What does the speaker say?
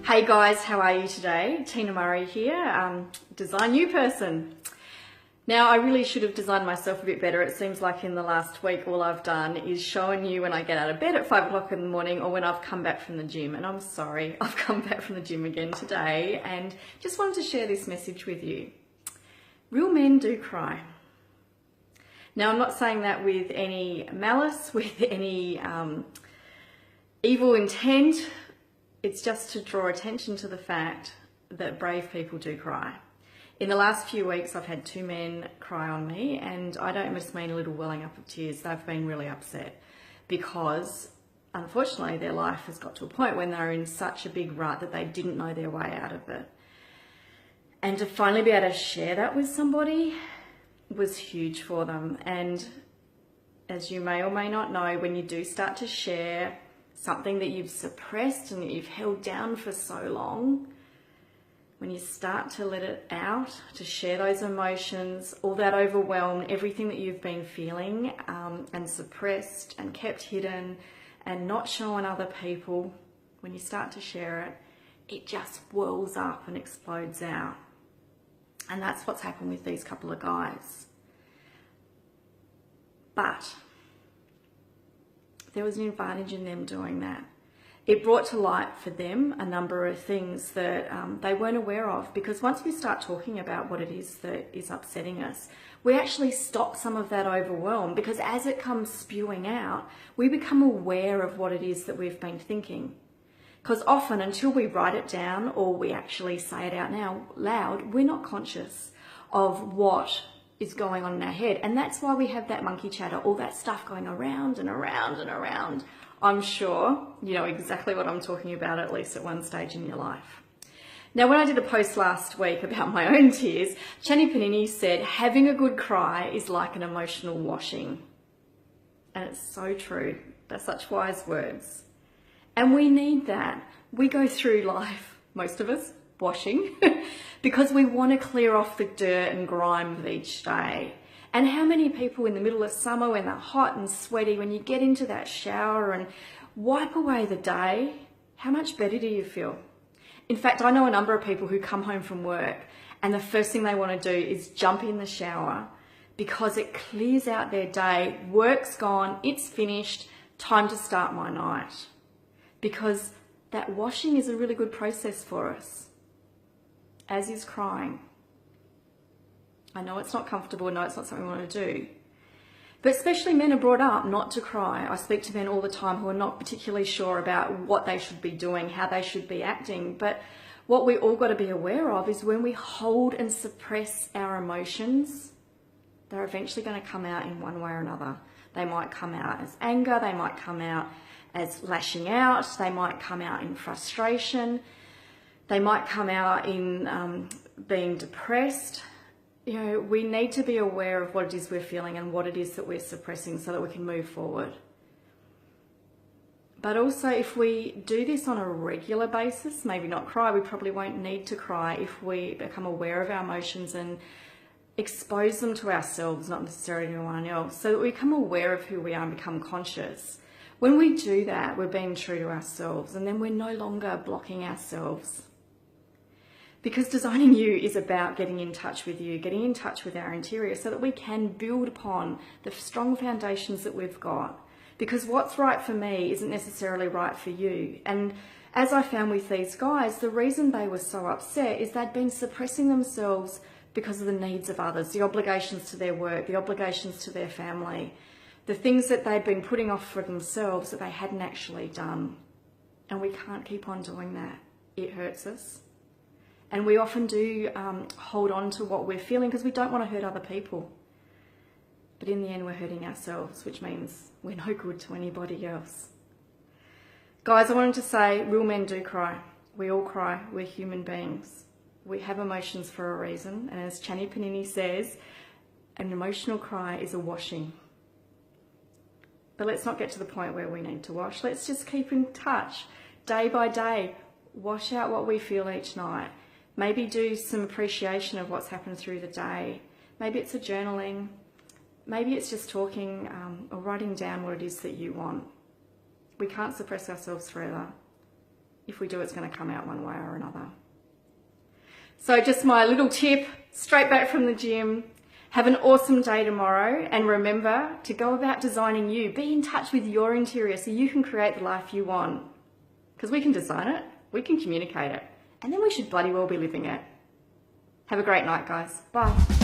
Hey guys, how are you today? Tina Murray here, Design You person. Now I really should have designed myself a bit better. It seems like in the last week all I've done is showing you when I get out of bed at 5 o'clock in the morning or when I've come back from the gym. And I'm sorry, I've come back from the gym again today and just wanted to share this message with you. Real men do cry. Now I'm not saying that with any malice, with any evil intent. It's just to draw attention to the fact that brave people do cry. In the last few weeks, I've had 2 men cry on me, and I don't just mean a little welling up of tears. They've been really upset because, unfortunately, their life has got to a point when they're in such a big rut that they didn't know their way out of it. And to finally be able to share that with somebody was huge for them. And as you may or may not know, when you do start to share something that you've suppressed and that you've held down for so long, when you start to let it out, to share those emotions, all that overwhelm, everything that you've been feeling and suppressed and kept hidden and not showing other people, when you start to share it, it just whirls up and explodes out. And that's what's happened with these couple of guys. But there was an advantage in them doing that. It brought to light for them a number of things that they weren't aware of, because once we start talking about what it is that is upsetting us, we actually stop some of that overwhelm, because as it comes spewing out, we become aware of what it is that we've been thinking. Because often, until we write it down or we actually say it out now loud, we're not conscious of what is going on in our head. And that's why we have that monkey chatter, all that stuff going around and around and around. I'm sure you know exactly what I'm talking about, at least at one stage in your life. Now, when I did a post last week about my own tears, Channy Panini said, having a good cry is like an emotional washing. And it's so true. They're such wise words. And we need that. We go through life, most of us, washing, because we want to clear off the dirt and grime of each day. And how many people in the middle of summer, when they're hot and sweaty, when you get into that shower and wipe away the day, how much better do you feel? In fact, I know a number of people who come home from work and the first thing they want to do is jump in the shower because it clears out their day. Work's gone, it's finished, time to start my night. Because that washing is a really good process for us, as is crying. I know it's not comfortable, I know it's not something we want to do. But especially men are brought up not to cry. I speak to men all the time who are not particularly sure about what they should be doing, how they should be acting. But what we all got to be aware of is when we hold and suppress our emotions, they're eventually going to come out in one way or another. They might come out as anger, they might come out as lashing out, they might come out in frustration, they might come out in being depressed. You know, we need to be aware of what it is we're feeling and what it is that we're suppressing so that we can move forward. But also, if we do this on a regular basis, maybe not cry, we probably won't need to cry if we become aware of our emotions and expose them to ourselves, not necessarily to anyone else, so that we become aware of who we are and become conscious. When we do that, we're being true to ourselves, and then we're no longer blocking ourselves. Because designing you is about getting in touch with you, getting in touch with our interior so that we can build upon the strong foundations that we've got. Because what's right for me isn't necessarily right for you. And as I found with these guys, the reason they were so upset is they'd been suppressing themselves because of the needs of others, the obligations to their work, the obligations to their family, the things that they'd been putting off for themselves that they hadn't actually done. And we can't keep on doing that. It hurts us. And we often do hold on to what we're feeling because we don't want to hurt other people. But in the end, we're hurting ourselves, which means we're no good to anybody else. Guys, I wanted to say, real men do cry. We all cry. We're human beings. We have emotions for a reason. And as Channy Panini says, an emotional cry is a washing. But let's not get to the point where we need to wash. Let's just keep in touch day by day. Wash out what we feel each night. Maybe do some appreciation of what's happened through the day. Maybe it's a journaling. Maybe it's just talking or writing down what it is that you want. We can't suppress ourselves forever. if we do, it's going to come out one way or another. So just my little tip, straight back from the gym. Have an awesome day tomorrow, and remember to go about designing you. Be in touch with your interior so you can create the life you want. Because we can design it, we can communicate it, and then we should bloody well be living it. Have a great night, guys. Bye.